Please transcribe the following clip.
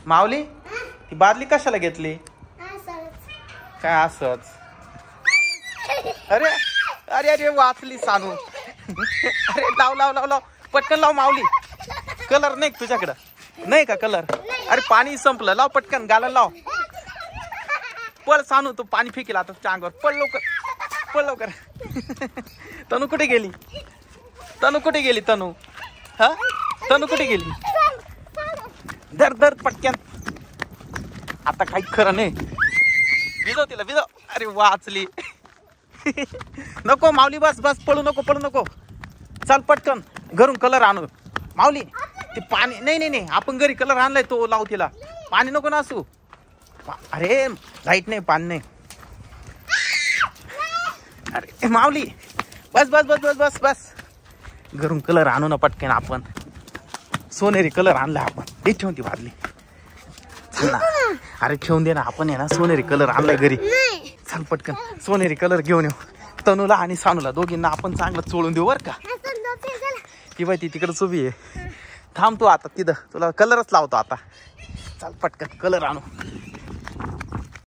माऊली ती बादली कशाला घेतली? काय असच? अरे अरे अरे वाचली सानू. अरे लाव लाव लाव लाव पटकन लाव माऊली. कलर नाही तुझ्याकडं? नाही का कलर? अरे पाणी संपलं, लाव पटकन गालाला लाव. पळ सानू, तू पाणी फेकेल आता तुझ्या अंगावर. पळ लवकर, पळ लवकर. तनू कुठे गेली? तनू कुठे गेली? तनू हा तनू कुठे गेली? धर धर पटक्यान. आता काही खरं नाही. भिजव तिला, भिजव. अरे वाचली. नको माऊली, बस बस, पळू नको, पळू नको. चल पटकन घरून कलर आणू. माऊली ते पाणी नाही नाही नाही, आपण घरी कलर आणलाय तो लाव तिला. पाणी नको ना असू. अरे लाईट नाही, पाणी नाही. अरे माऊली बस बस बस बस बस बस. घरून कलर आणू ना पटकन आपण. सोनेरी कलर आणलाय आपण. ते ठेवून ती बादली. चल ना. अरे ठेवून दे ना, आपण आहे ना सोनेरी कलर आणलाय घरी. चल पटकन सोनेरी कलर घेऊन येऊ. तनूला आणि सानूला दोघींना आपण चांगलं चोळून देऊ बर का. ती बाई ती तिकडच उभी आहे. थांब तू आता तिथं, तुला कलरच लावतो आता. चल पटकन कलर आणू.